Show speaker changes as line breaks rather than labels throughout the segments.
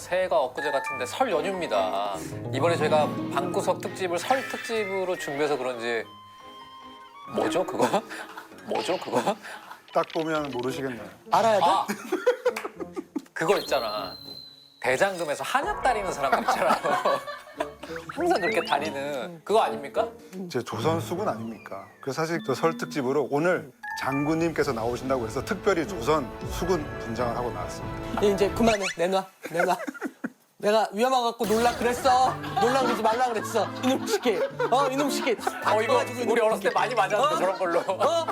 새해가 엊그제 같은데 설 연휴입니다. 이번에 저희가 방구석 특집을 설 특집으로 준비해서 그런지 뭐죠 그거? 뭐죠 그거?
딱 보면 모르시겠네요.
알아야 돼?
아 그거 있잖아. 대장금에서 한약 다리는 사람들 있잖아요. 항상 그렇게 다니는 그거 아닙니까?
제 조선 수군 아닙니까? 그래서 사실 저 설 특집으로 오늘 장군님께서 나오신다고 해서 특별히 조선 수군 분장을 하고 나왔습니다.
이제 그만해. 내놔. 내가 위험해갖고 놀라 그랬어. 놀라 그러지 말라 그랬어. 이놈 시키. 이놈 시키.
이거 우리 어렸을 때 많이 맞았는데 저런 걸로.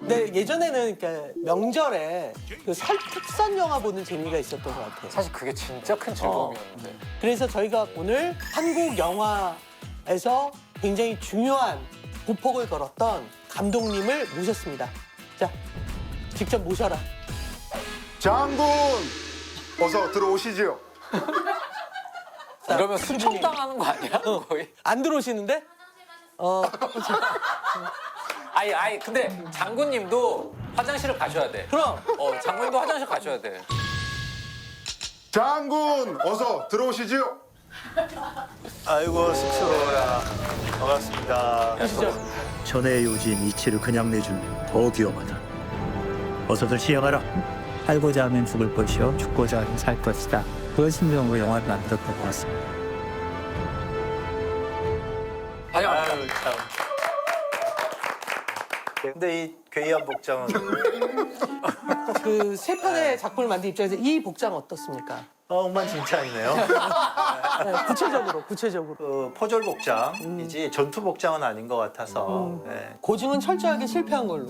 네, 예전에는 그러니까 명절에 그 설 특선 영화 보는 재미가 있었던 것 같아요.
사실 그게 진짜 큰 즐거움이었는데.
그래서 저희가 오늘 한국 영화에서 굉장히 중요한 보폭을 걸었던 감독님을 모셨습니다. 자, 직접 모셔라.
장군! 어서 들어오시지요.
이러면 순청당하는 거 아니야? 거의.
안 들어오시는데?
아니 근데 장군님도 화장실을 가셔야 돼.
그럼
장군님도 화장실 가셔야 돼.
장군! 어서 들어오시지요.
아이고 쑥스러워라. 반갑습니다.
보시죠.
전의 요지인 이치를 그냥 내주면 더 위험하다. 어서들 시행하라.
살고자 하면 죽을 것이요 죽고자 하면 살 것이다. 그런 심정으로 영화를 만들었던 것 같습니다.
아니
아유 참. 근데 이 괴이한 복장은
그 세 편의 작품을 만든 입장에서 이 복장 어떻습니까?
엉망진창이네요.
네, 구체적으로.
그 포졸 복장이지 전투 복장은 아닌 것 같아서. 네.
고증은 철저하게 실패한 걸로.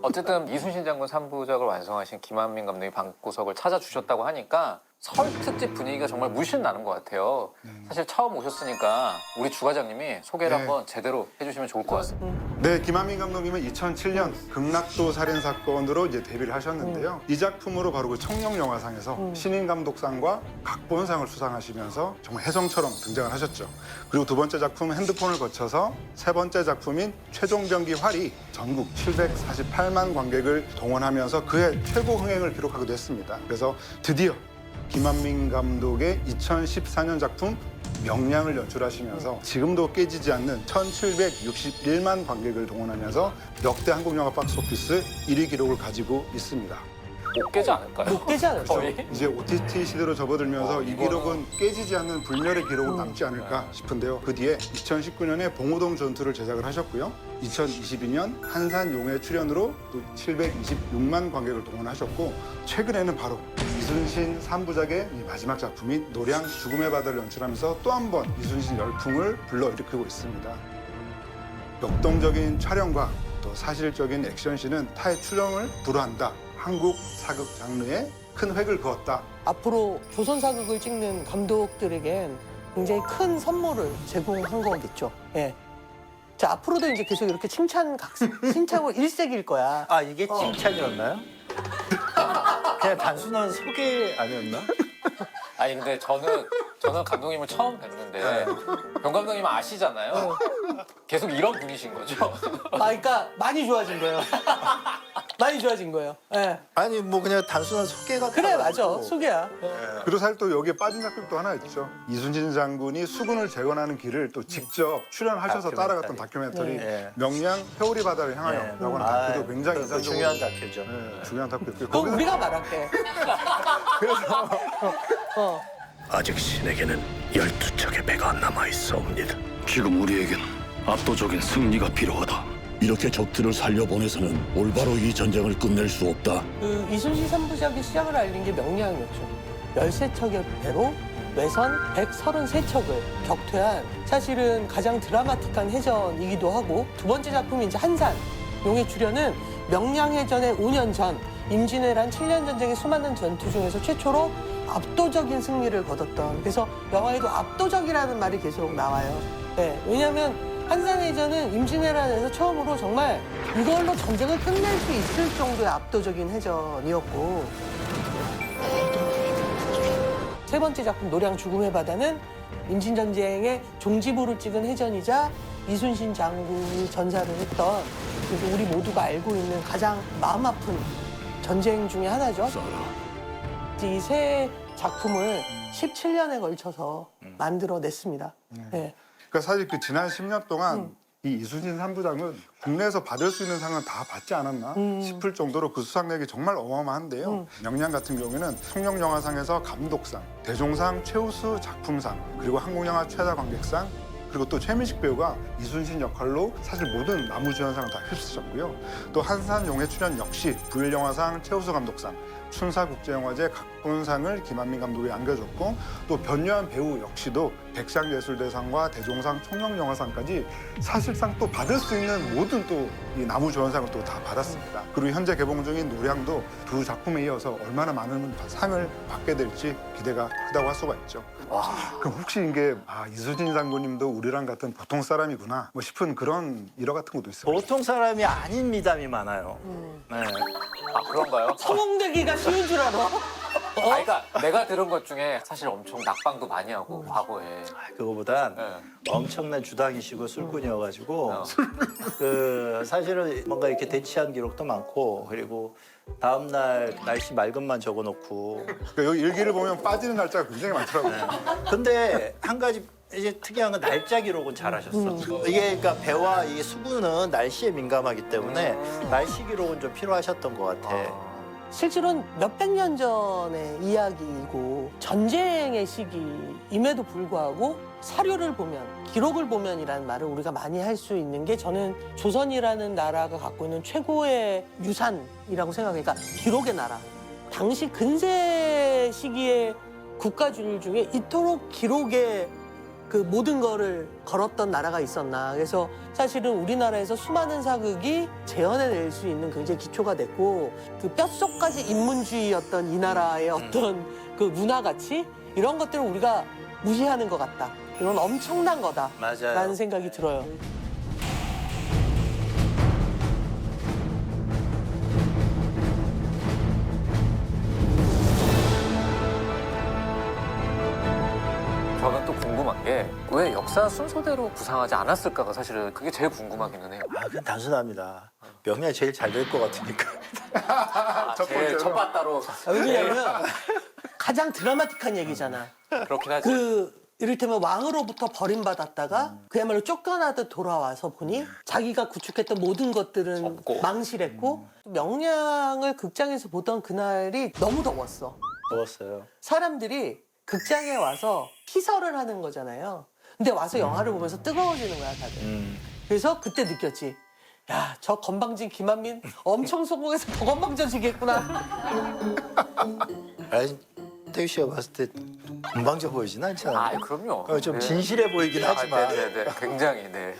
어쨌든 이순신 장군 3부작을 완성하신 김한민 감독이 방구석을 찾아주셨다고 하니까 설 특집 분위기가 정말 물씬 나는 것 같아요. 사실 처음 오셨으니까 우리 주 과장님이 소개를
네.
한번 제대로 해주시면 좋을 것 같습니다.
네, 김한민 감독님은 2007년 극락도 살인 사건으로 이제 데뷔를 하셨는데요. 이 작품으로 바로 그 청룡영화상에서 신인 감독상과 각본상을 수상하시면서 정말 혜성처럼 등장을 하셨죠. 그리고 두 번째 작품 핸드폰을 거쳐서 세 번째 작품인 최종병기 활이 전국 748만 관객을 동원하면서 그해 최고 흥행을 기록하기도 했습니다. 그래서 드디어 김한민 감독의 2014년 작품 명량을 연출하시면서 지금도 깨지지 않는 1761만 관객을 동원하면서 역대 한국 영화 박스오피스 1위 기록을 가지고 있습니다.
못 깨지 않을까요?
못 깨지 않았죠.
거의?
이제 OTT 시대로 접어들면서 이
이거는-
기록은 깨지지 않는 불멸의 기록으로 남지 않을까 싶은데요. 그 뒤에 2019년에 봉오동 전투를 제작을 하셨고요. 2022년 한산용의 출연으로 또 726만 관객을 동원하셨고 최근에는 바로 이순신 3부작의 마지막 작품인 노량 죽음의 바다를 연출하면서 또 한 번 이순신 열풍을 불러일으키고 있습니다. 역동적인 촬영과 또 사실적인 액션씬은 타의 추정을 불허한다. 한국 사극 장르에 큰 획을 그었다.
앞으로 조선 사극을 찍는 감독들에겐 굉장히 큰 선물을 제공한 거겠죠. 예. 자, 앞으로도 이제 계속 이렇게 칭찬으로 일색일 거야.
아 이게 칭찬이었나요? 그냥 단순한 소개 아니었나?
아니 근데 저는 감독님을 처음 뵀는데 병 감독님 아시잖아요. 계속 이런 분이신 거죠?
그러니까 많이 좋아진 거예요. 많이 좋아진 거예요. 예.
아니 뭐 그냥 단순한 소개가
그래, 맞아. 소개야.
그리고 사실 또 여기에 빠진 작품도 하나 있죠. 이순신 장군이 수군을 재건하는 길을 또 직접 출연하셔서 따라갔던 다큐멘터리
네.
명량 회오리 바다를 향하여라고 하는 다큐도 굉장히
그거
인상적으로
중요한 다큐죠.
네, 중요한 다큐였고요.
그럼
거기서
우리가 말할게.
그래서
아직 신에게는 12척의 배가 남아있사옵니다.
지금 우리에겐 압도적인 승리가 필요하다.
이렇게 적들을 살려보내서는 올바로 이 전쟁을 끝낼 수 없다.
그 이순신 3부작의 시작을 알린 게 명량이었죠. 13척의 배로 외선 133척을 격퇴한 사실은 가장 드라마틱한 해전이기도 하고 두 번째 작품이 이제 한산 용의 주련은 명량해전의 5년 전 임진왜란 7년 전쟁의 수많은 전투 중에서 최초로 압도적인 승리를 거뒀던 그래서 영화에도 압도적이라는 말이 계속 나와요. 네, 왜냐하면 한산해전은 임진왜란에서 처음으로 정말 이걸로 전쟁을 끝낼 수 있을 정도의 압도적인 해전이었고 세 번째 작품 노량 죽음의 바다는 임진전쟁의 종지부를 찍은 해전이자 이순신 장군이 전사를 했던 그래서 우리 모두가 알고 있는 가장 마음 아픈 전쟁 중에 하나죠. 이 세 작품을 17년에 걸쳐서 만들어냈습니다. 네.
그러니까 사실 그 지난 10년 동안 이 이순신 삼부장은 국내에서 받을 수 있는 상은 다 받지 않았나 싶을 정도로 그 수상력이 정말 어마어마한데요. 명량 같은 경우에는 통영영화상에서 감독상, 대종상 최우수 작품상, 그리고 한국영화 최다관객상, 그리고 또 최민식 배우가 이순신 역할로 사실 모든 나무주연상을 다 휩쓰셨고요. 또 한산용의 출연 역시 부일영화상 최우수 감독상, 춘사국제영화제 각본상을 김한민 감독이 안겨줬고, 또 변요한 배우 역시도 백상예술대상과 대종상 총명영화상까지 사실상 또 받을 수 있는 모든 또 이 나무조연상을 또 다 받았습니다. 그리고 현재 개봉 중인 노량도 두 작품에 이어서 얼마나 많은 상을 받게 될지 기대가 크다고 할 수가 있죠. 그럼 혹시 이게 이순신 장군님도 우리랑 같은 보통 사람이구나 뭐 싶은 그런 일화 같은 것도 있어요?
보통 사람이 아닌 미담이 많아요. 네.
아 그런가요?
성공되기가 쉬운 줄 알아?
그러니까 내가 들은 것 중에 사실 엄청 낙방도 많이 하고 과거에.
그거보단
네.
엄청난 주당이시고 술꾼이어가지고 그 사실은 뭔가 이렇게 대치한 기록도 많고, 그리고 다음 날 날씨 맑음만 적어놓고.
그러니까 여기 일기를 보면 빠지는 날짜가 굉장히 많더라고요.
근데 한 가지 이제 특이한 건 날짜 기록은 잘하셨어. 이게 그러니까 배와 이 수구는 날씨에 민감하기 때문에 날씨 기록은 좀 필요하셨던 것 같아.
실제로는 몇백 년 전의 이야기이고 전쟁의 시기임에도 불구하고 사료를 보면, 기록을 보면이라는 말을 우리가 많이 할 수 있는 게 저는 조선이라는 나라가 갖고 있는 최고의 유산이라고 생각해요. 그러니까 기록의 나라. 당시 근세 시기의 국가주일 중에 이토록 기록에 그 모든 거를 걸었던 나라가 있었나. 그래서 사실은 우리나라에서 수많은 사극이 재현해낼 수 있는 굉장히 기초가 됐고, 그 뼛속까지 인문주의였던 이 나라의 어떤 그 문화 가치 이런 것들을 우리가 무시하는 것 같다. 이건 엄청난 거다.
맞아요.
라는 생각이 들어요.
저는 또 궁금한 게 왜 역사 순서대로 구상하지 않았을까가 사실은 그게 제일 궁금하기는 해요.
그건 단순합니다. 명량이 제일 잘 될 것 같으니까.
제일 첫 바따로
왜냐면 가장 드라마틱한 얘기잖아.
그렇긴 하지.
그 이를테면 왕으로부터 버림받았다가 그야말로 쫓겨나듯 돌아와서 보니 자기가 구축했던 모든 것들은
없고.
망실했고, 명량을 극장에서 보던 그날이 너무 더웠어.
먹었어요.
사람들이 극장에 와서 피서를 하는 거잖아요. 근데 와서 영화를 보면서 뜨거워지는 거야, 다들. 그래서 그때 느꼈지. 야, 저 건방진 김한민 엄청 성공해서 더 건방져지겠구나.
아니, 태규 씨가 봤을 때 건방져 보이진 않잖아.
아, 그럼요.
좀
네.
진실해 보이긴 하지만.
네, 굉장히 네.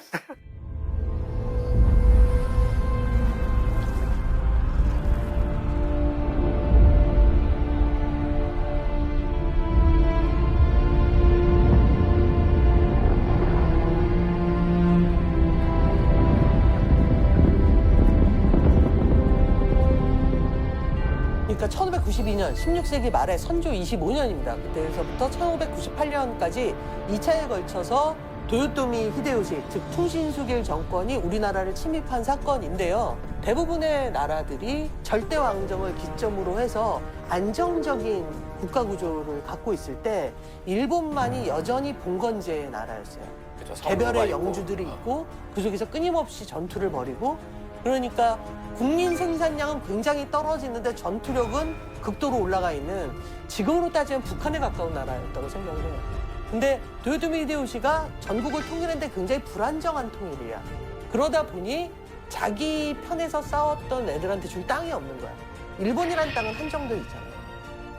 그러니까 1592년, 16세기 말에 선조 25년입니다. 그때서부터 1598년까지 2차에 걸쳐서 도요토미 히데요시, 즉 충신수길 정권이 우리나라를 침입한 사건인데요. 대부분의 나라들이 절대 왕정을 기점으로 해서 안정적인 국가 구조를 갖고 있을 때 일본만이 여전히 봉건제의 나라였어요.
그죠, 성부가
개별의
있고.
영주들이 있고 그 속에서 끊임없이 전투를 벌이고, 그러니까 국민 생산량은 굉장히 떨어지는데 전투력은 극도로 올라가 있는, 지금으로 따지면 북한에 가까운 나라였다고 생각을 해요. 근데 도요토미 히데요시가 전국을 통일했는데 굉장히 불안정한 통일이야. 그러다 보니 자기 편에서 싸웠던 애들한테 줄 땅이 없는 거야. 일본이란 땅은 한정돼 있잖아요.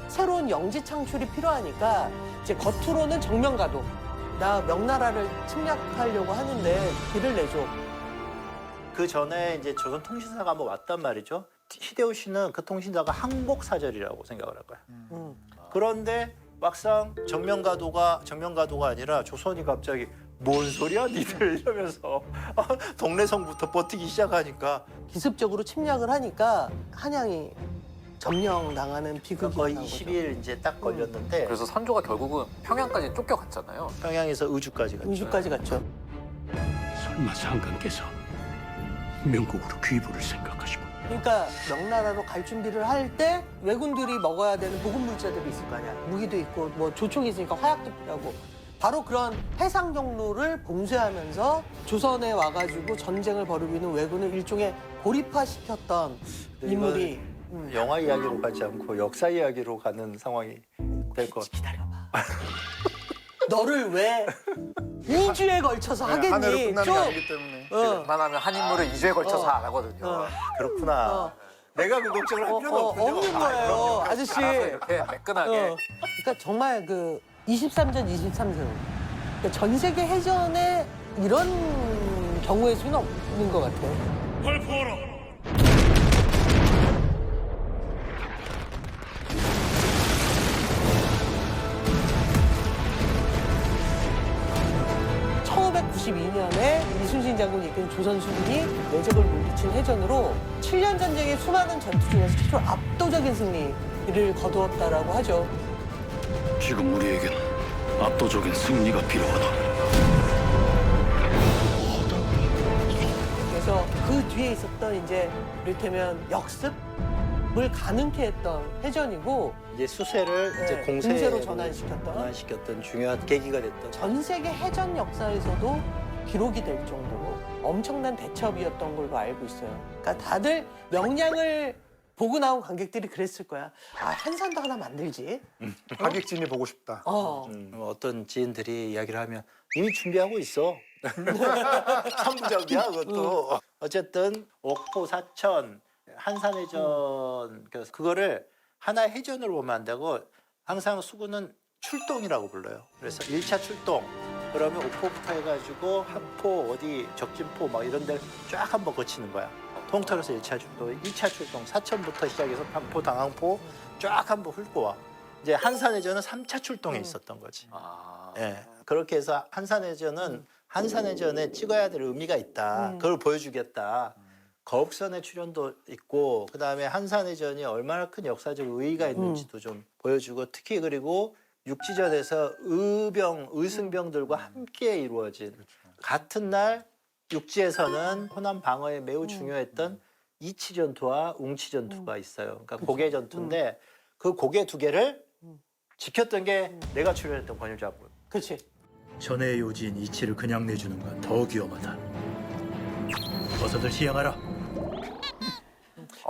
새로운 영지 창출이 필요하니까 이제 겉으로는 정면가도, 나 명나라를 침략하려고 하는데 길을 내줘.
그 전에 이제 조선 통신사가 한번 왔단 말이죠. 히데요시는 그 통신사가 항복사절이라고 생각을 할 거야. 그런데 막상 정면가도가 아니라 조선이 갑자기 뭔 소리야 니들 이러면서 동래성부터 버티기 시작하니까
기습적으로 침략을 하니까 한양이 점령당하는 비극이
거의
난 거죠.
20일 이제 딱 걸렸는데
그래서 선조가 결국은 평양까지 쫓겨갔잖아요.
평양에서 의주까지 갔죠.
의주까지 갔죠.
설마 상관께서 명국으로 귀부를 생각하시고
그러니까 명나라로 갈 준비를 할 때 왜군들이 먹어야 되는 보급 물자들이 있을 거 아니야. 무기도 있고 뭐 조총이 있으니까 화약도 필요하고. 바로 그런 해상 경로를 봉쇄하면서 조선에 와가지고 전쟁을 벌이고 있는 왜군을 일종의 고립화시켰던 인물이.
영화 이야기로 가지 않고 역사 이야기로 가는 상황이 될 것 같아.
기다려봐. 너를 왜 2주에 걸쳐서 하겠니?
한 해로 끝나는
좀.
게 아니기 때문에.
웬만하면 한 인물을 2주에 걸쳐서
어.
안 하거든요.
그렇구나.
어.
내가 그 걱정을 할 필요가 없군요.
없는 거예요, 아저씨.
알아서 이렇게 매끈하게.
그러니까 정말 그 23전, 23승. 그러니까 전 세계 해전에 이런 경우의 수는 없는 것 같아요.
발포하라.
1592년에 이순신 장군이 이끈 조선 수군이 내적을 물리친 해전으로 7년 전쟁의 수많은 전투 중에서 최초로 압도적인 승리를 거두었다라고 하죠.
지금 우리에겐 압도적인 승리가 필요하다.
그래서 그 뒤에 있었던 이제 이를테면 역습을 가능케 했던 해전이고
이제 수세를 이제
네,
공세로
공세로 전환시켰던.
전환시켰던 중요한 계기가 됐던.
전 세계 해전 역사에서도 기록이 될 정도로 엄청난 대첩이었던 걸로 알고 있어요. 그러니까 다들 명량을 보고 나온 관객들이 그랬을 거야. 아, 한산도 하나 만들지.
하객진이 보고 싶다.
어떤 지인들이 이야기를 하면 이미 준비하고 있어. 3부작이야 그것도. 어쨌든 옥포 사천 한산해전 그거를 하나의 해전으로 보면 안 되고 항상 수군은 출동이라고 불러요. 그래서 1차 출동. 그러면 옥포부터 해가지고 합포 어디 적진포 막 이런 데를 쫙 한번 거치는 거야. 통틀어서 1차 출동, 2차 출동, 사천부터 시작해서 판포, 당항포 쫙 한번 훑고 와. 이제 한산해전은 3차 출동에 있었던 거지.
아.
예. 그렇게 해서 한산해전은 한산해전에 찍어야 될 의미가 있다. 그걸 보여주겠다. 거북선의 출연도 있고 그다음에 한산해전이 얼마나 큰 역사적 의의가 있는지도 좀 보여주고 특히 그리고 육지전에서 의승병들과 함께 이루어진 같은 날 육지에서는 호남 방어에 매우 중요했던 이치 전투와 웅치 전투가 있어요. 그러니까 고개 전투인데 그 고개 두 개를 지켰던 게 내가 출연했던 권율장군.
그렇지.
전의 요지인 이치를 그냥 내주는 건 더 위험하다. 어서들 시행하라.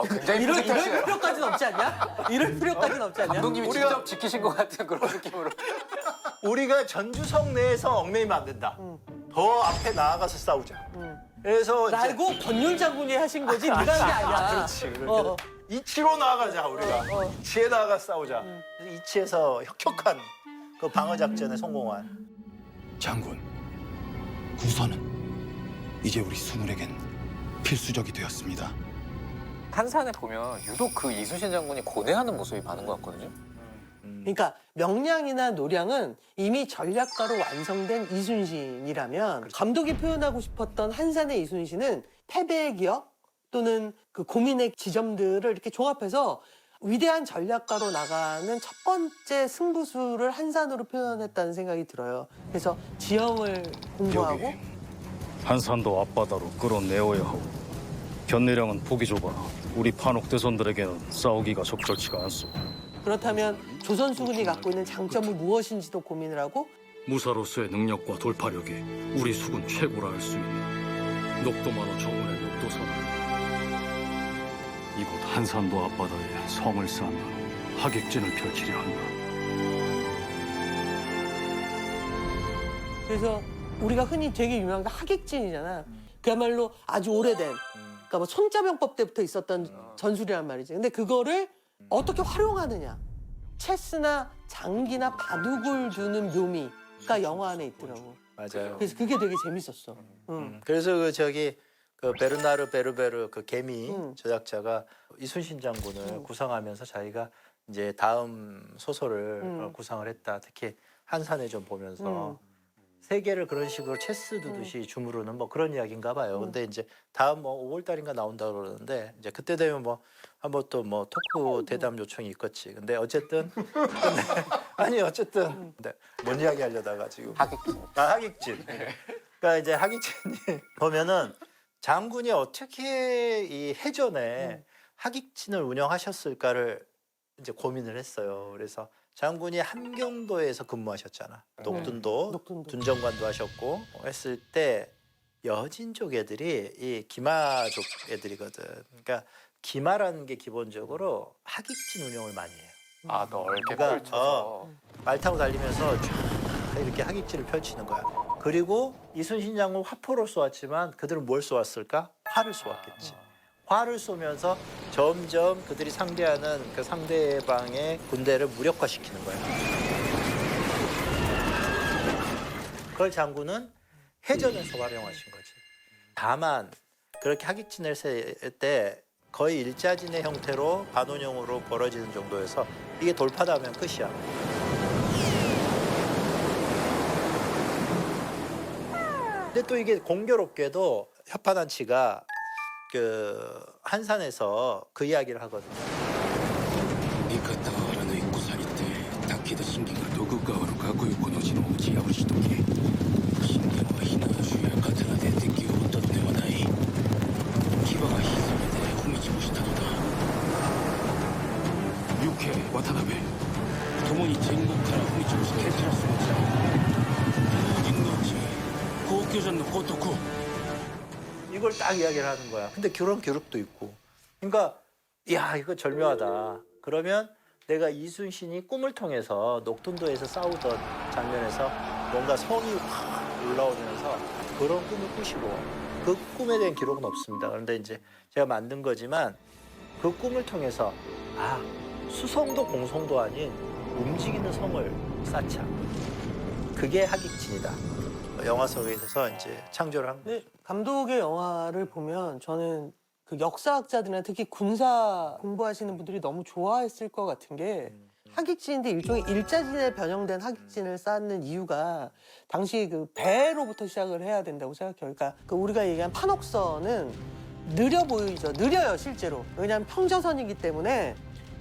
굉장히
이럴
뿌듯하시네요.
필요까지는 없지 않냐? 이럴 필요까지는 없지 않냐?
감독님이 직접 지키신 것 같은 그런 느낌으로.
우리가 전주성 내에서 얽매이면 안 된다. 더 앞에 나아가서 싸우자. 그래서 이제
라고 권율 장군이 하신 거지 네가 한 게 아니야.
그렇지. 이치로 나아가자 우리가. 이치에 나아가 싸우자. 그래서 이치에서 혁혁한 그 방어 작전에 성공한.
장군, 구선은 이제 우리 수군에겐 필수적이 되었습니다.
한산에 보면 유독 그 이순신 장군이 고뇌하는 모습이 많은 것 같거든요.
그러니까 명량이나 노량은 이미 전략가로 완성된 이순신이라면 감독이 표현하고 싶었던 한산의 이순신은 패배의 기억 또는 그 고민의 지점들을 이렇게 종합해서 위대한 전략가로 나가는 첫 번째 승부수를 한산으로 표현했다는 생각이 들어요. 그래서 지형을 공부하고
여기 한산도 앞바다로 끌어내어야 하고 견내량은 폭이 좁아 우리 판옥대선들에게는 싸우기가 적절치가 않소.
그렇다면 조선 수군이 갖고 있는 장점이 무엇인지도 고민을 하고
무사로서의 능력과 돌파력이 우리 수군 최고라 할 수 있는 녹도만호 정원의 녹도선을 이곳 한산도 앞바다에 성을 쌓는 하객진을 펼치려 한다.
그래서 우리가 흔히 되게 유명한 게 하객진이잖아. 그야말로 아주 오래된 그러니까 뭐 손자병법 때부터 있었던 전술이란 말이지. 근데 그거를 어떻게 활용하느냐. 체스나 장기나 바둑을 두는 묘미가 영화 안에 있더라고.
맞아요.
그래서 그게 되게 재밌었어.
그래서 그 베르나르 베르베르 그 개미 제작자가 이순신 장군을 구상하면서 자기가 이제 다음 소설을 구상을 했다. 특히 한산해전 보면서 세계를 그런 식으로 체스 두듯이 주무르는 뭐 그런 이야기인가 봐요. 근데 이제 다음 뭐 5월 달인가 나온다 그러는데 이제 그때 되면 뭐 한번 또 뭐 토크 대담 요청이 있겠지. 근데 어쨌든 근데 뭔 이야기 하려다가 지금
하객진.
하객진. 그러니까 이제 하객진이 보면은 장군이 어떻게 이 해전에 하객진을 운영하셨을까를 이제 고민을 했어요. 그래서 장군이 함경도에서 근무하셨잖아. 녹둔도,
녹둔도.
둔정관도 하셨고 했을 때 여진 쪽 애들이 이 기마족 애들이거든. 그러니까 기마라는 게 기본적으로 하객진 운영을 많이 해요.
아 넓게
그러니까,
펼쳐서.
말 타고 달리면서 쫙 이렇게 하객진을 펼치는 거야. 그리고 이순신 장군 화포를 쏘았지만 그들은 뭘 쏘았을까? 활을 쏘았겠지. 활을 쏘면서 점점 그들이 상대하는 그 상대방의 군대를 무력화시키는 거야. 그걸 장군은 해전에서 활용하신 거지. 다만 그렇게 하객진을 셀 때 거의 일자진의 형태로 반원형으로 벌어지는 정도여서 이게 돌파다 하면 끝이야. 근데 또 이게 공교롭게도 협파단치가 그 한산에서 그 이야기를 하거든요.
味方原の一個去りってだけど信玄が徳川のかっこよこの字の打ち破しとけ信玄は避難手や刀で敵を撃ったのではない牙がひざめで踏み潰したのだ行け渡辺共に天国から踏み潰し蹴散らすのじゃ老人のうち高級人のごとく
이걸 딱 이야기를 하는 거야. 근데 그런 기록도 있고. 그러니까 야 이거 절묘하다. 그러면 내가 이순신이 꿈을 통해서 녹둔도에서 싸우던 장면에서 뭔가 성이 확 올라오면서 그런 꿈을 꾸시고 그 꿈에 대한 기록은 없습니다. 그런데 이제 제가 만든 거지만 그 꿈을 통해서 아 수성도 공성도 아닌 움직이는 성을 쌓자. 그게 하객진이다. 영화 속에서 이제 창조를 한 거죠.
근데 감독의 영화를 보면 저는 그 역사학자들이나 특히 군사 공부하시는 분들이 너무 좋아했을 것 같은 게 하객진인데 일종의 일자진에 변형된 하객진을 쌓는 이유가 당시 그 배로부터 시작을 해야 된다고 생각해요. 그러니까 그 우리가 얘기한 판옥선은 느려 보이죠. 느려요 실제로. 왜냐하면 평저선이기 때문에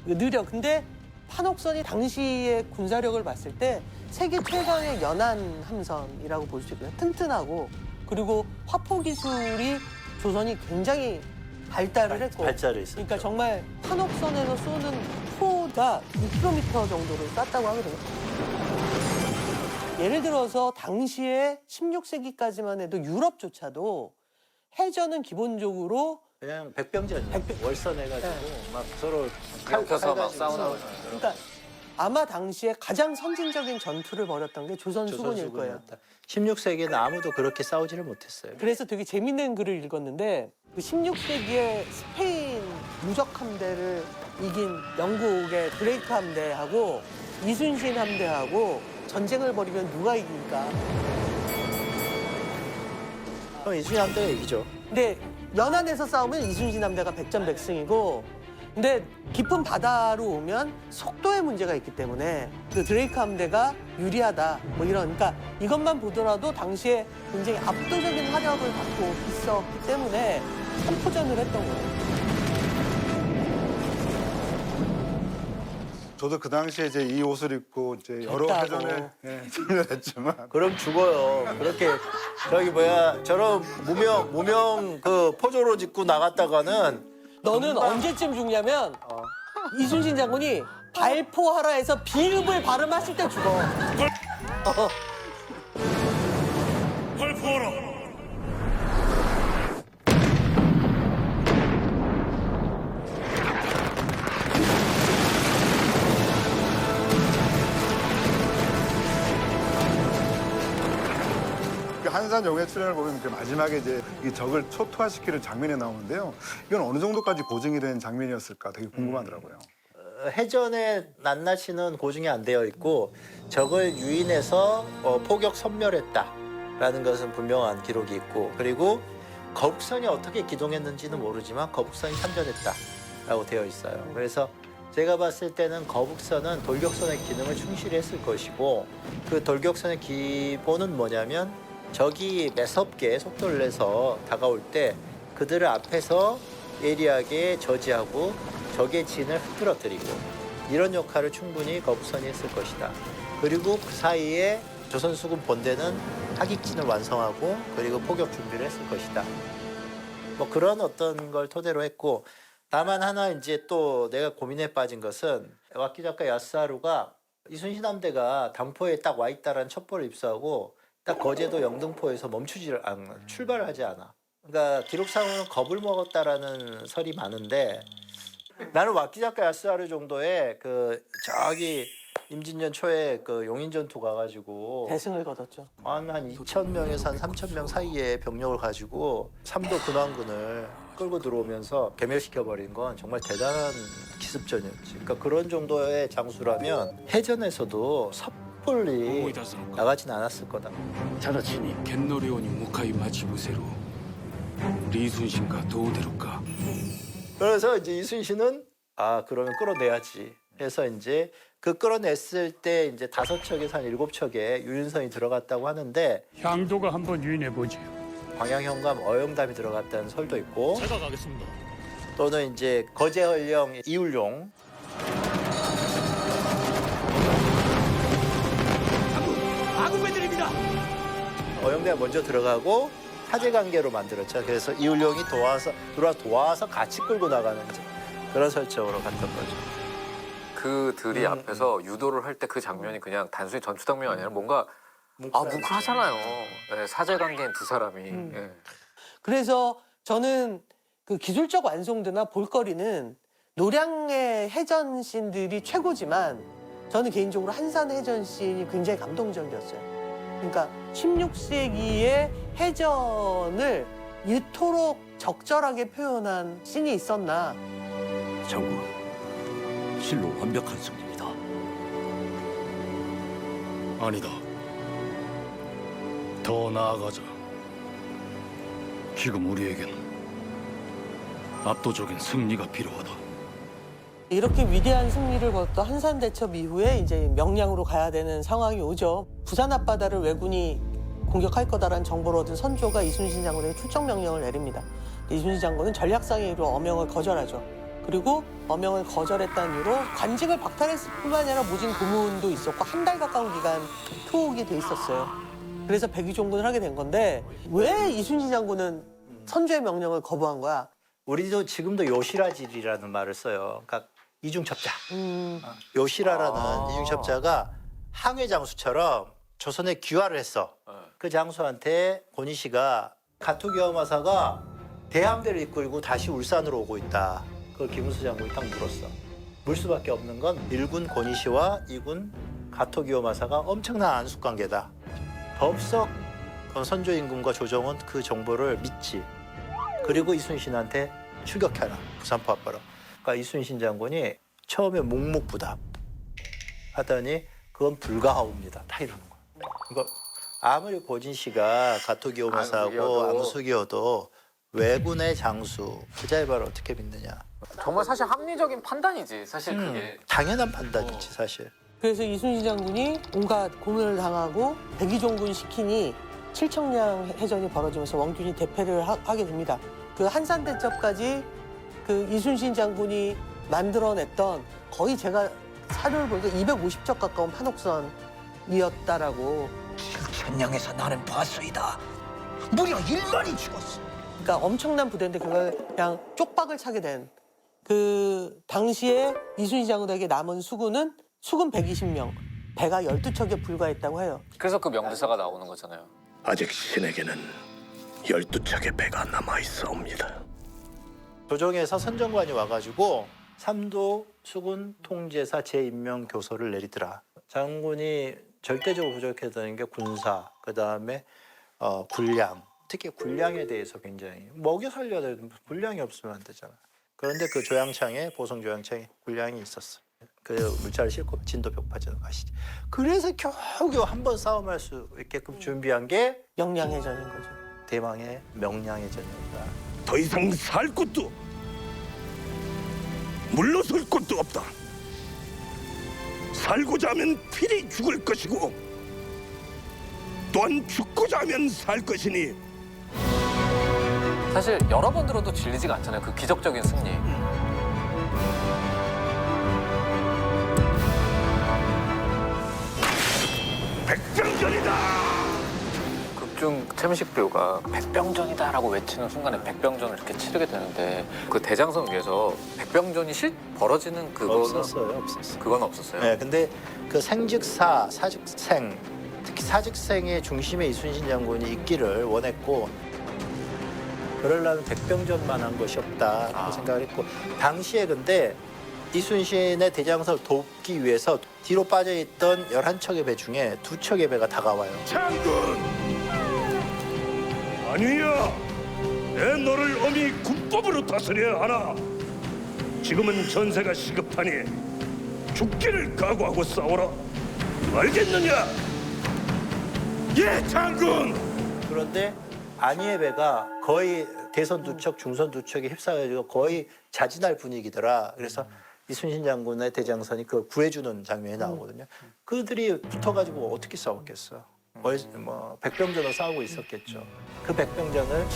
느려. 근데 판옥선이 당시의 군사력을 봤을 때 세계 최강의 연안 함선이라고 볼 수 있고요. 튼튼하고 그리고 화포 기술이 조선이 굉장히 발달을 했고
발달을 했었죠.
그러니까 정말 판옥선에서 쏘는 포가 6km 정도를 쐈다고 하거든요. 예를 들어서 당시에 16세기까지만 해도 유럽조차도 해전은 기본적으로
그냥 백병전 월선해가지고 막 서로
켜서 막
가지고
싸우는 거죠.
그러니까 아마 당시에 가장 선진적인 전투를 벌였던 게 조선 수군일 거예요.
조선수군이었다. 16세기에는 아무도 그렇게 싸우지를 못했어요.
그래서 되게 재밌는 글을 읽었는데 그 16세기에 스페인 무적 함대를 이긴 영국의 드레이크 함대하고 이순신 함대하고 전쟁을 벌이면 누가 이길까?
그럼 이순신 함대가 이기죠.
근데 연안에서 싸우면 이순신 함대가 백전백승이고 근데 깊은 바다로 오면 속도의 문제가 있기 때문에 그 드레이크 함대가 유리하다 뭐 이런 그러니까 이것만 보더라도 당시에 굉장히 압도적인 화력을 갖고 있었기 때문에 선포전을 했던 거예요.
저도 그 당시에 이제 이 옷을 입고 이제 여러
됐다고.
해전에 참여했지만
그럼 죽어요. 그렇게 저기 뭐야 저런 무명 그 포조로 짓고 나갔다가는
너는 언제쯤 죽냐면 이순신 장군이 발포하라 해서 비읍을 발음하실 때 죽어.
그 한산 영예 출연을 보면 그 마지막에 이제 이 적을 초토화시키는 장면이 나오는데요. 이건 어느 정도까지 고증이 된 장면이었을까 되게 궁금하더라고요.
해전의 낱낱이는 고증이 안 되어 있고 적을 유인해서 포격 섬멸했다라는 것은 분명한 기록이 있고 그리고 거북선이 어떻게 기동했는지는 모르지만 거북선이 참전했다라고 되어 있어요. 그래서 제가 봤을 때는 거북선은 돌격선의 기능을 충실히 했을 것이고 그 돌격선의 기본은 뭐냐면 적이 매섭게 속도를 내서 다가올 때 그들을 앞에서 예리하게 저지하고 적의 진을 흐트러뜨리고 이런 역할을 충분히 거북선이 했을 것이다. 그리고 그 사이에 조선수군 본대는 하객진을 완성하고 그리고 포격 준비를 했을 것이다. 뭐 그런 어떤 걸 토대로 했고 다만 하나 이제 또 내가 고민에 빠진 것은 왁기 작가 야스하루가 이순신 함대가 담포에 딱 와 있다라는 첩보를 입수하고 딱 거제도 영등포에서 멈추지를 않아 출발을 하지 않아. 그러니까 기록상으로는 겁을 먹었다라는 설이 많은데 나는 왁기 작가 야스하루 정도의 그 저기 임진년 초에 그 용인전투 가가지고
대승을 거뒀죠.
한 2,000명에서 한 3,000명 사이의 병력을 가지고 삼도 근황군을 끌고 들어오면서 괴멸시켜버린 건 정말 대단한 기습전이었지. 그러니까 그런 정도의 장수라면 해전에서도 섣불리 나가진 않았을 거다.
直ちに剣の領に向かい待ち伏せろ李承信がどう出るか
그래서 이제 이순신은 아 그러면 끌어내야지 해서 이제 그 끌어냈을 때 이제 5척에서 한 7척에 유인선이 들어갔다고 하는데
향도가 한번 유인해 보지요.
광양현감 어영담이 들어갔다는 설도 있고
제가 가겠습니다.
또는 이제 거제헐령 이울용
아군배들입니다.
어영대가 먼저 들어가고 사제 관계로 만들었죠. 그래서 이울용이 도와서 같이 끌고 나가는 그런 설정으로 갔던 거죠.
그들이 앞에서 유도를 할 때 그 장면이 그냥 단순히 전투 장면이 아니라 뭔가 뭉클하잖아요. 네, 사제관계인 두 사람이. 예.
그래서 저는 그 기술적 완성도나 볼거리는 노량의 해전씬들이 최고지만 저는 개인적으로 한산 해전씬이 굉장히 감동적이었어요. 그러니까 16세기의 해전을 이토록 적절하게 표현한 씬이 있었나.
장군, 실로 완벽한 승리입니다.
아니다. 더 나아가자. 지금 우리에겐 압도적인 승리가 필요하다.
이렇게 위대한 승리를 거뒀던 한산 대첩 이후에 이제 명량으로 가야 되는 상황이 오죠. 부산 앞바다를 왜군이 공격할 거다라는 정보를 얻은 선조가 이순신 장군에게 출정 명령을 내립니다. 이순신 장군은 전략상의 이유로 어명을 거절하죠. 그리고 어명을 거절했다는 이유로 관직을 박탈했을 뿐만 아니라 모진 고문도 있었고 한 달 가까운 기간 투옥이 돼 있었어요. 그래서 백의종군을 하게 된 건데 왜 이순신 장군은 선조의 명령을 거부한 거야?
우리도 지금도 요시라질이라는 말을 써요. 그러니까 이중첩자. 요시라라는 이중첩자가 항해 장수처럼 조선에 귀화를 했어. 그 장수한테 고니 씨가 가토기와마사가 대함대를 이끌고 다시 울산으로 오고 있다. 그걸 김은수 장군이 딱 물었어. 물 수밖에 없는 건 1군 고니 씨와 2군 가토기와마사가 엄청난 안숙 관계다. 법석 선조 임금과 조정은 그 정보를 믿지. 그리고 이순신한테 출격해라. 부산포 앞바로. 그러니까 이순신 장군이 처음에 묵묵부답 하더니 그건 불가하옵니다. 다 이러는 거야. 그러니까 아무리 고진 씨가 가토기오마사하고 안숙이어도 왜군의 장수 그자의 말을 어떻게 믿느냐.
정말 사실 합리적인 판단이지. 사실 그게.
당연한 판단이지 사실.
그래서 이순신 장군이 온갖 고문을 당하고 백의종군 시키니 칠청량 해전이 벌어지면서 원균이 대패를 하게 됩니다. 그 한산대첩까지 그 이순신 장군이 만들어냈던 거의 제가 사료를 보니까 250적 가까운 판옥선이었다라고.
천량에서 나는 봤소이다. 무려 1만이 죽었어.
그러니까 엄청난 부대인데 그걸 그냥 쪽박을 차게 된 그 당시에 이순신 장군에게 남은 수군은 수군 120명, 배가 12척에 불과했다고 해요.
그래서 그 명대사가 나오는 거잖아요.
아직 신에게는 12척의 배가 남아있사옵니다.
조정에서 선정관이 와가지고 삼도 수군 통제사 재임명 교서를 내리더라. 장군이 절대적으로 부족했다는 게 군사, 그 다음에 군량, 특히 군량에 대해서 굉장히 먹여 살려야 되는데 군량이 없으면 안 되잖아. 그런데 그 조양창에 보성 조양창에 군량이 있었어. 그 물자를 싣고 진도 벽파전 가시지. 그래서 겨우겨우 한 번 싸움할 수 있게끔 준비한 게
명량해전인 거죠.
대망의 명량해전이었다.
더 이상 살 곳도 물러설 곳도 없다. 살고자 하면 필히 죽을 것이고 또한 죽고자 하면 살 것이니
사실 여러 번 들어도 질리지가 않잖아요. 그 기적적인 승리.
백병전이다.
극중 이승 최민식교가 백병전이다라고 외치는 순간에 백병전을 이렇게 치르게 되는데 그 대장성 위에서 백병전이 벌어지는 그거는
없었어요.
그건 없었어요.
네, 근데 그 생즉사, 사즉생, 특히 사즉생의 중심에 이순신 장군이 있기를 원했고 그러려면 백병전만 한 것이 없다 생각을 했고 당시에 근데 이순신의 대장성을 돕기 위해서 뒤로 빠져있던 11척의 배 중에 2척의 배가 다가와요.
장군! 아니야! 내 너를 엄히 군법으로 다스려야 하나. 지금은 전세가 시급하니 죽기를 각오하고 싸워라. 알겠느냐? 예, 장군!
그런데 안희의 배가 거의 대선 2척, 중선 2척이 휩싸여가지고 거의 자진할 분위기더라. 그래서 이순신 장군의 대장선이 그 구해주는 장면이 나오거든요. 그들이 붙어가지고 어떻게 싸웠겠어? 백병전으로 싸우고 있었겠죠. 그 백병전을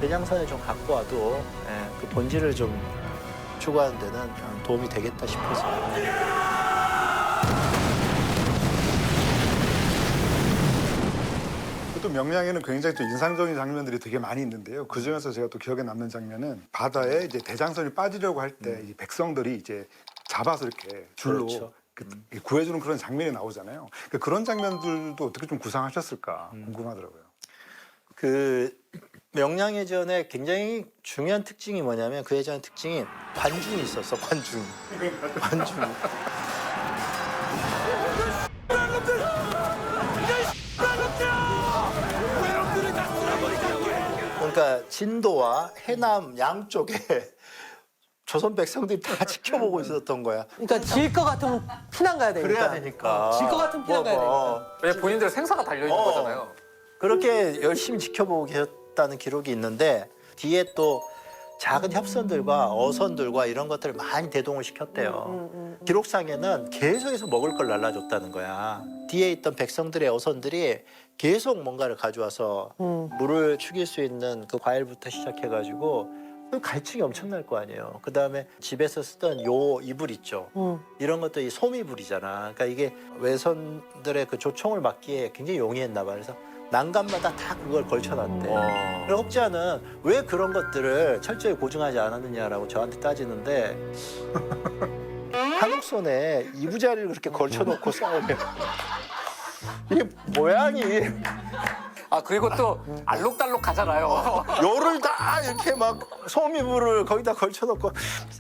대장선에 좀 갖고 와도 그 본질을 좀 추구하는 데는 도움이 되겠다 싶어서.
또 명량에는 굉장히 또 인상적인 장면들이 되게 많이 있는데요. 그 중에서 제가 또 기억에 남는 장면은 바다에 이제 대장선이 빠지려고 할 때 이 백성들이 이제 잡아서 이렇게 줄로
그렇죠.
구해주는 그런 장면이 나오잖아요. 그러니까 그런 장면들도 어떻게 좀 구상하셨을까 궁금하더라고요.
그 명량해전의 굉장히 중요한 특징이 뭐냐면 그 해전의 특징이 관중이 있었어. 관중. 그러니까 진도와 해남 양쪽에 조선 백성들이 다 지켜보고 있었던 거야.
그러니까 질 것 같으면 피난 가야 되니까.
그래야 되니까.
질 것 같으면 피난 가야 되니까.
왜냐면 본인들 생사가 달려있는 거잖아요.
그렇게 열심히 지켜보고 계셨다는 기록이 있는데 뒤에 또 작은 협선들과 어선들과 이런 것들을 많이 대동을 시켰대요. 기록상에는 계속해서 먹을 걸 날라줬다는 거야. 뒤에 있던 백성들의 어선들이 계속 뭔가를 가져와서 물을 죽일 수 있는 그 과일부터 시작해가지고 갈증이 엄청날 거 아니에요. 그 다음에 집에서 쓰던 요 이불 있죠. 이런 것도 이 소미불이잖아. 그러니까 이게 외선들의 그 조총을 막기에 굉장히 용이했나 봐. 그래서 난간마다 다 그걸 걸쳐놨대. 그래서 혹자는 왜 그런 것들을 철저히 고증하지 않았느냐라고 저한테 따지는데 한옥선에 이부자리를 그렇게 걸쳐놓고 싸우면 이게 모양이
그리고 또 알록달록 가잖아요.
요를 다 이렇게 막 소미불을 거기다 걸쳐놓고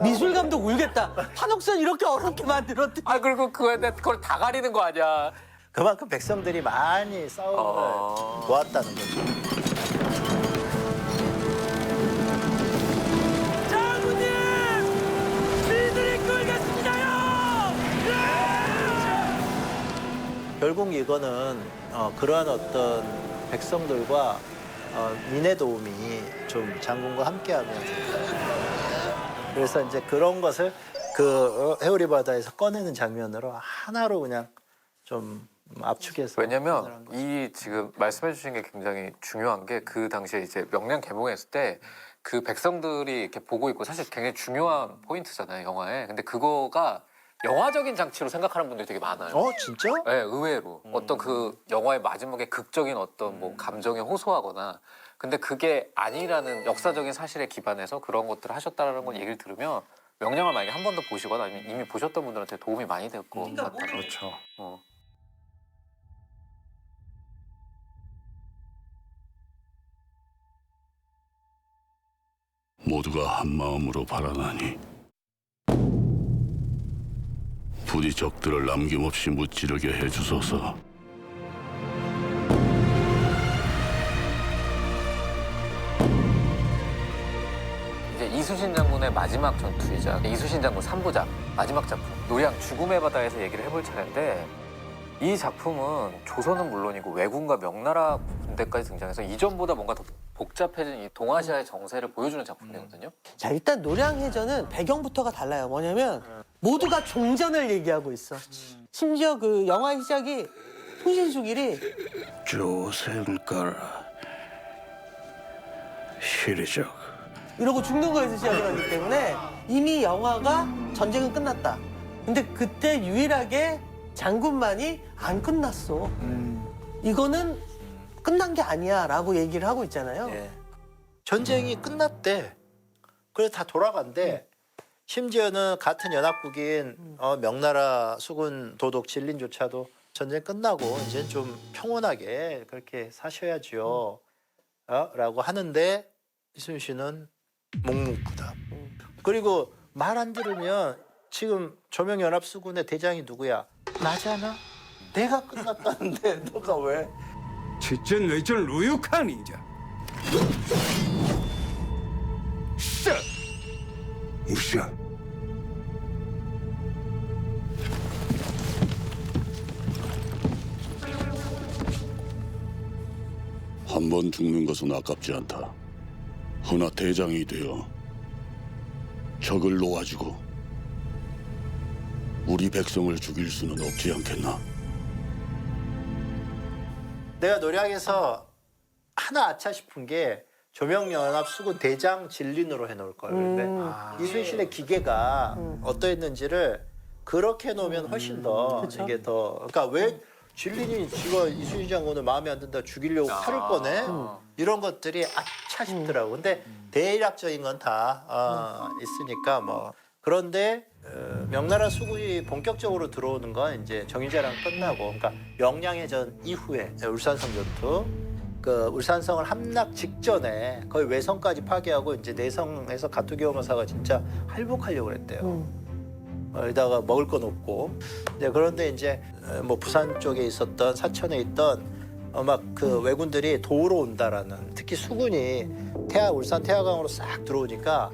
미술 감독 울겠다. 한옥선 이렇게 어렵게 만들었대.
그리고 그걸 다 가리는 거 아니야.
그만큼 백성들이 많이 싸움을 모았다는 거죠. 결국 이거는 그러한 어떤 백성들과 민의 도움이 좀 장군과 함께하면 그래서 이제 그런 것을 그 해오리 바다에서 꺼내는 장면으로 하나로 그냥 좀 압축해서.
왜냐면 이 지금 말씀해 주신 게 굉장히 중요한 게 그 당시에 이제 명량 개봉했을 때 그 백성들이 이렇게 보고 있고 사실 굉장히 중요한 포인트잖아요, 영화에. 근데 그거가 영화적인 장치로 생각하는 분들이 되게 많아요.
진짜?
네, 의외로. 어떤 그 영화의 마지막에 극적인 어떤 뭐 감정에 호소하거나 근데 그게 아니라는 역사적인 사실에 기반해서 그런 것들을 하셨다는 걸 얘기를 들으면 명량을 만약에 한 번 더 보시거나 아니면 이미 보셨던 분들한테 도움이 많이 될 것 같아요.
그렇죠.
모두가 한 마음으로 바라나니 부디 적들을 남김없이 무찌르게 해주소서.
이제 이순신 장군의 마지막 전투이자 이순신 장군 3부작 마지막 작품 노량 죽음의 바다에서 얘기를 해볼 차례인데 이 작품은 조선은 물론이고 왜군과 명나라 군대까지 등장해서 이전보다 뭔가 더 복잡해진 이 동아시아의 정세를 보여주는 작품이거든요.
자, 일단 노량해전은 배경부터가 달라요. 뭐냐면 모두가 종전을 얘기하고 있어. 심지어 그 영화 시작이 통신수길이
조생가라 시리적
이러고 죽는 거에서 시작을 하기 때문에 이미 영화가 전쟁은 끝났다. 근데 그때 유일하게 장군만이 안 끝났어. 이거는 끝난 게 아니야라고 얘기를 하고 있잖아요.
예. 전쟁이 끝났대. 그래서 다 돌아간대. 심지어는 같은 연합국인 명나라 수군 도독 진린조차도 전쟁 끝나고 이제 좀 평온하게 그렇게 사셔야지요. 라고 하는데 이순신은 묵묵부답. 그리고 말 안 들으면 지금 조명연합수군의 대장이 누구야? 나잖아. 내가 끝났다는데 너가 왜?
去镇伪证如有看人家。是，
不是。
한 번 죽는 것은 아깝지 않다. 허나 대장이 되어 적을 놓아주고 우리 백성을 죽일 수는 없지 않겠나?
내가 노량에서 하나 아차 싶은 게 조명연합수군 대장 진린으로 해놓을 걸. 근데 이순신의 기계가 어떠했는지를 그렇게 해놓으면 훨씬 더
그쵸?
이게 더. 그러니까 왜 진린이 지가 이순신 장군을 마음에 안 든다 죽이려고 칼을 꺼내? 이런 것들이 아차 싶더라고. 근데 대략적인 건 다 있으니까 뭐. 그런데 명나라 수군이 본격적으로 들어오는 건 이제 정유재랑 끝나고, 그러니까 영량해전 이후에 울산성 전투, 그 울산성을 함락 직전에 거의 외성까지 파괴하고 이제 내성에서 가토기요마사가 진짜 할복하려고 그랬대요. 여기다가 먹을 건 없고. 네, 그런데 이제 뭐 부산 쪽에 있었던 사천에 있던 막 그 왜군들이 도우러 온다라는, 특히 수군이 울산 태화강으로 싹 들어오니까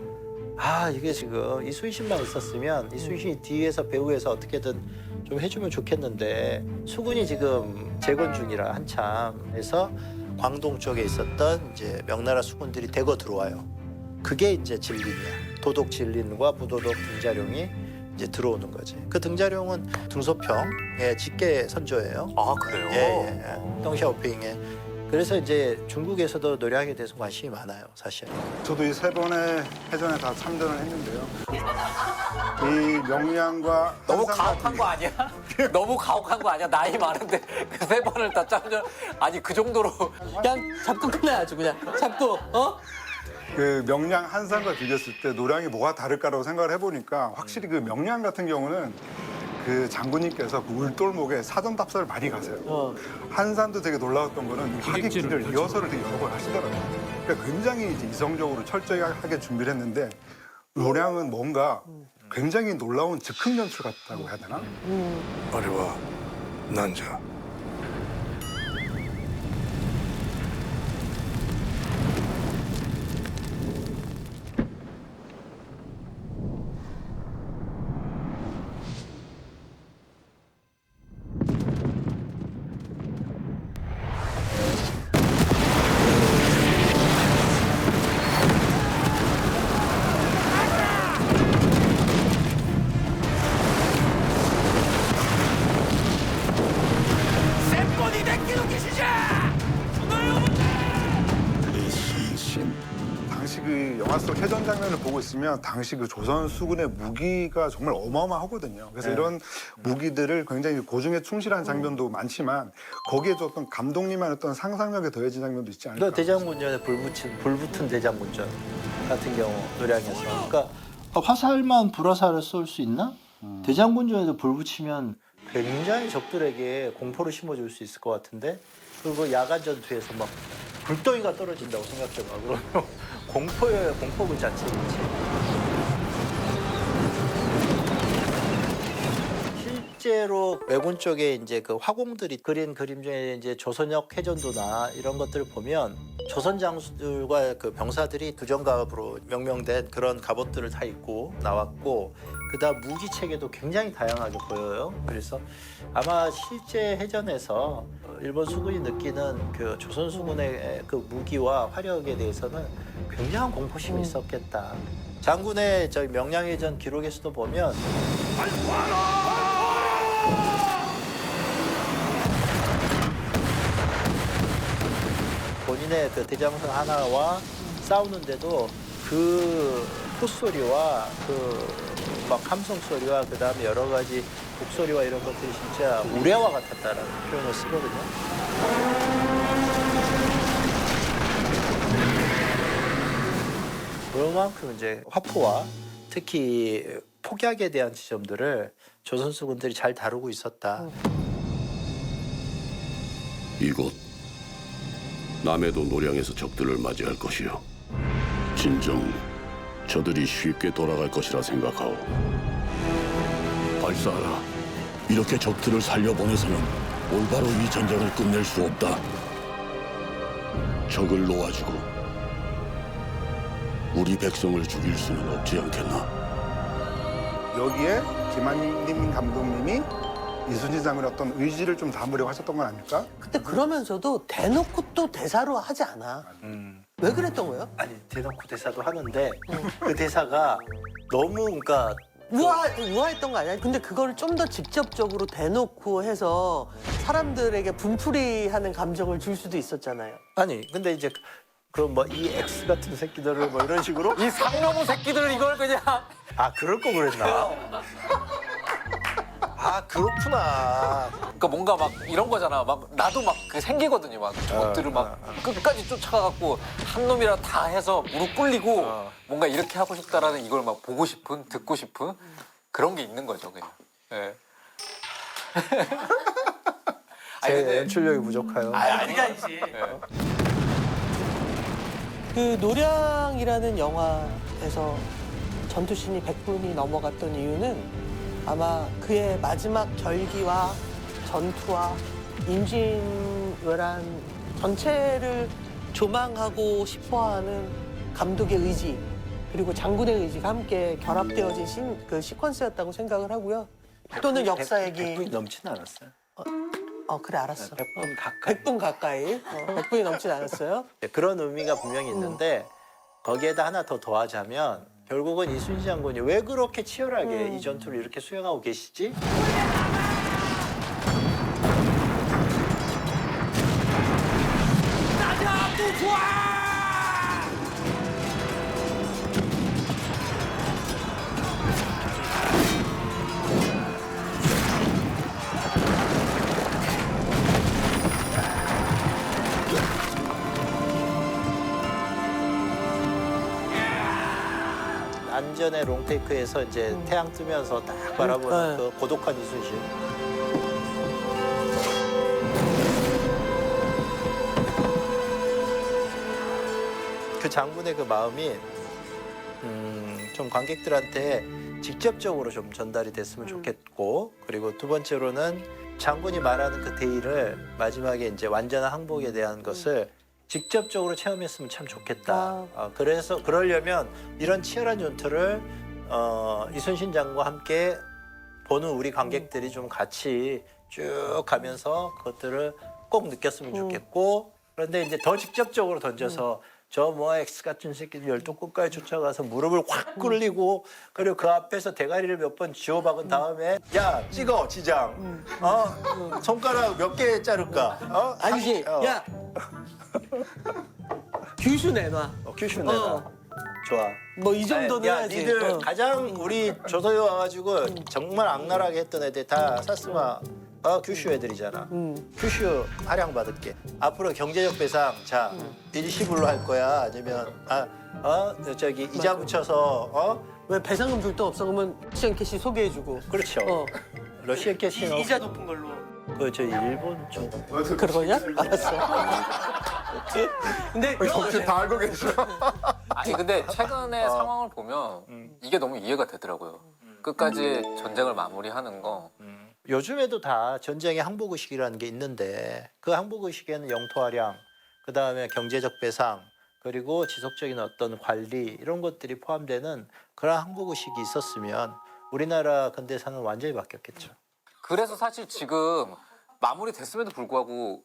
아, 이게 지금 이순신만 있었으면 이순신이 뒤에서 배후에서 어떻게든 좀 해주면 좋겠는데 수군이 지금 재건 중이라 한참 해서 광동 쪽에 있었던 이제 명나라 수군들이 대거 들어와요. 그게 이제 진린이야. 도독 진린과 부도독 등자룡이 이제 들어오는 거지. 그 등자룡은 등소평의 직계 선조예요.
아, 그래요?
예. 덩샤오핑에. 그래서 이제 중국에서도 노량에 대해서 관심이 많아요, 사실.
저도 이 세 번의 해전에 다 참전을 했는데요. 이 명량과
너무
한산
가혹한
같은
거 아니야? 너무 가혹한 거 아니야? 나이 많은데 그 세 번을 다 짬전. 아니 그 정도로.
그냥 잡고 끝내야죠. 그냥 잡고
그 명량 한산과 비교했을 때 노량이 뭐가 다를까라고 생각을 해보니까 확실히 그 명량 같은 경우는 그 장군님께서 그 울돌목에 사전 답사를 많이 가세요. 한산도 되게 놀라웠던 거는 하객지를 리허설을 되게 여러 번 하시더라고요. 그러니까 굉장히 이제 이성적으로 철저하게 준비를 했는데 노량은 뭔가 굉장히 놀라운 즉흥 연출 같다고 해야 되나?
あれはなんじゃ。
당시 그 영화 속 해전 장면을 보고 있으면 당시 그 조선 수군의 무기가 정말 어마어마하거든요. 그래서 이런 무기들을 굉장히 고증에 충실한 장면도 많지만 거기에 좀 어떤 감독님의 어떤 상상력에 더해진 장면도 있지 않을까.
대장군전에 불붙은 대장군전 같은 경우 노량에서. 그러니까 화살만 불화살을 쏠 수 있나? 대장군전에도 불 붙이면 굉장히 적들에게 공포를 심어줄 수 있을 것 같은데, 그리고 야간 전투에서 막 불덩이가 떨어진다고 생각해봐. 그러면 공포예요, 공포 그 자체겠지. 실제로 왜군 쪽에 이제 그 화공들이 그린 그림 중에 이제 조선역 해전도나 이런 것들을 보면 조선 장수들과 그 병사들이 두정갑으로 명명된 그런 갑옷들을 다 입고 나왔고, 그다음 무기 체계도 굉장히 다양하게 보여요. 그래서 아마 실제 해전에서 일본 수군이 느끼는 그 조선 수군의 그 무기와 화력에 대해서는 굉장한 공포심이 있었겠다. 장군의 저희 명량해전 기록에서도 보면 본인의 그 대장군 하나와 싸우는데도 그 콧소리와 그 막 함성 소리와 그 다음에 여러 가지 곡소리와 이런 것들이 진짜 우레와 같았다라는 표현을 쓰거든요. 그만큼 이제 화포와 특히 폭약에 대한 지점들을 조선 수군들이 잘 다루고 있었다.
이곳 남해도 노량에서 적들을 맞이할 것이요. 진정 저들이 쉽게 돌아갈 것이라 생각하오. 발사하라. 이렇게 적들을 살려보내서는 올바로 이 전쟁을 끝낼 수 없다. 적을 놓아주고 우리 백성을 죽일 수는 없지 않겠나?
여기에 김한림 감독님이 이순신 장군의 어떤 의지를 좀 담으려고 하셨던 건 아닙니까?
근데 그러면서도 대놓고 또 대사로 하지 않아. 왜 그랬던 거예요?
아니 대놓고 대사도 하는데 그 대사가 너무 그러니까
우아했던 거 아니야? 근데 그걸 좀 더 직접적으로 대놓고 해서 사람들에게 분풀이하는 감정을 줄 수도 있었잖아요.
아니 근데 이제 그럼 뭐 이 X 같은 새끼들을 뭐 이런 식으로
이 상놈의 새끼들 이걸 그냥
아 그럴 거 그랬나? 아 그렇구나.
그러니까 뭔가 막 이런 거잖아. 막 나도 막 그 생기거든요. 막 적들을 막 끝까지 쫓아가갖고 한 놈이라 다 해서 무릎 꿇리고 뭔가 이렇게 하고 싶다라는 이걸 막 보고 싶은 듣고 싶은 그런 게 있는 거죠, 그냥. 예.
제 연출력이 부족해요.
아니지. 그 노량이라는 영화에서 전투신이 100분이 넘어갔던 이유는 아마 그의 마지막 결기와 전투와 임진왜란 전체를 조망하고 싶어하는 감독의 의지 그리고 장군의 의지가 함께 결합되어진 그 시퀀스였다고 생각을 하고요. 또는 역사 얘기.
100분이 넘지는 않았어요.
그래 알았어.
100분 가까이.
100분 가까이. 100분이 넘진 않았어요.
그런 의미가 분명히 있는데 거기에다 하나 더 더하자면 결국은 이순신 장군이 왜 그렇게 치열하게 이 전투를 이렇게 수행하고 계시지? 안전의 롱테이크에서 이제 태양 뜨면서 딱 바라보는 그 고독한 이순신. 그 장군의 그 마음이 좀 관객들한테 직접적으로 좀 전달이 됐으면 좋겠고, 그리고 두 번째로는 장군이 말하는 그 대의를 마지막에 이제 완전한 항복에 대한 것을 직접적으로 체험했으면 참 좋겠다. 그래서 그러려면 이런 치열한 전투를 이순신 장군과 함께 보는 우리 관객들이 좀 같이 쭉 가면서 그것들을 꼭 느꼈으면 좋겠고, 그런데 이제 더 직접적으로 던져서 저 뭐 X 같은 새끼들 열도끝까지 쫓아가서 무릎을 확 꿇리고 그리고 그 앞에서 대가리를 몇 번 쥐어박은 다음에 야 찍어 지장 손가락 몇 개 자를까
아니지 야 규슈 내놔
규슈 내놔 좋아
뭐 이 정도는
야
해야지
니들 가장 우리 조선에 와가지고 정말 악랄하게 했던 애들 다 사스마 규슈 애들이잖아. 규슈 할양 받을게. 앞으로 경제적 배상 자 일시불로 할 거야 아니면 저기 이자 붙여서
왜 배상금 줄 돈 없어 그러면 러시안 캐시 소개해주고
그렇죠. 러시안 캐시는
이자 높은 걸로
저 일본 쪽
그런 거냐? 알았어. 근데
혹시 다 알고 계셔?
아니 근데 최근의 상황을 보면 이게 너무 이해가 되더라고요. 끝까지 전쟁을 마무리하는 거.
요즘에도 다 전쟁의 항복의식이라는 게 있는데 그 항복의식에는 영토활양, 그다음에 경제적 배상, 그리고 지속적인 어떤 관리 이런 것들이 포함되는 그런 항복의식이 있었으면 우리나라 근대사는 완전히 바뀌었겠죠.
그래서 사실 지금 마무리됐음에도 불구하고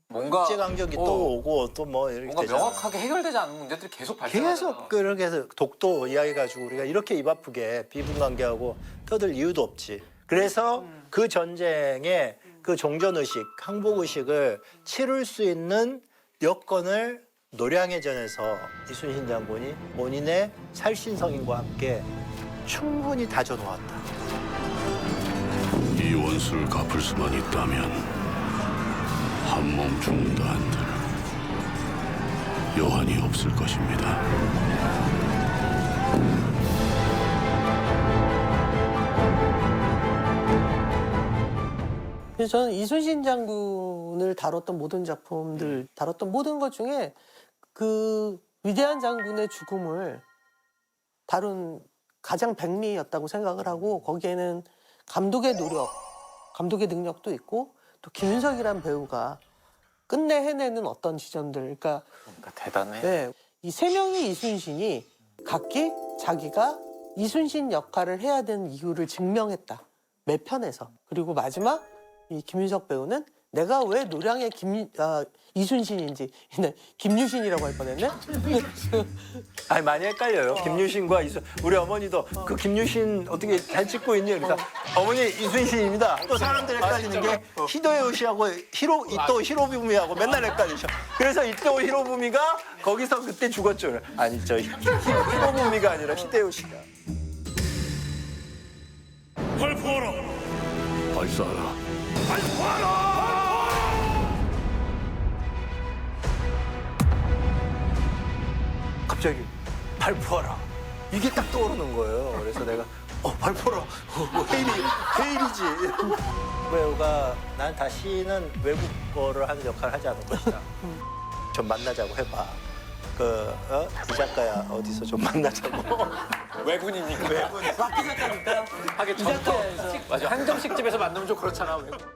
뭔가
일제강점기 또 오고 또 뭐 이렇게
뭔가
되잖아.
명확하게 해결되지 않은 문제들이 계속 발생하잖아요.
계속 그렇게 해서 독도 이야기해가지고 우리가 이렇게 입 아프게 비분관계하고 떠들 이유도 없지. 그래서 그 전쟁의 그 종전의식, 항복의식을 치룰 수 있는 여건을 노량해 전에서 이순신 장군이 본인의 살신성인과 함께 충분히 다져놓았다.
이 원수를 갚을 수만 있다면 한 몸 죽는다 한들 여한이 없을 것입니다.
그래서 저는 이순신 장군을 다뤘던 모든 작품들, 다뤘던 모든 것 중에 그 위대한 장군의 죽음을 다룬 가장 백미였다고 생각을 하고, 거기에는 감독의 노력, 감독의 능력도 있고, 또 김윤석이란 배우가 끝내 해내는 어떤 지점들, 그러니까
대단해.
네, 이 세 명의 이순신이 각기 자기가 이순신 역할을 해야 되는 이유를 증명했다. 매 편에서. 그리고 마지막 이 김윤석 배우는 내가 왜 노량의 이순신인지, 김유신이라고 할 뻔했네.
아니 많이 헷갈려요. 김유신과 우리 어머니도 그 김유신 어떻게 잘 찍고 있니? 그러니까 어머니 이순신입니다. 또 사람들 헷갈리는 게 히데요시하고 이토 히로부미하고 맨날 헷갈리셔. 그래서 이토 히로부미가 거기서 그때 죽었죠. 아니 저 히로부미가 아니라 히데요시가.
발포하라. 발사하라.
갑자기 발포하라. 이게 딱 떠오르는 거예요. 그래서 내가 발포하라. 헤일이지. 배우가 난 다시는 외국어를 하는 역할을 하지 않을 것이다. 좀 만나자고 해봐. 이 작가야 어디서 좀 만나자고.
외군이니까.
외군.
락기 작가니까.
하긴 전통. 맞아. 한정식 집에서 만나면 좀 그렇잖아. 외국.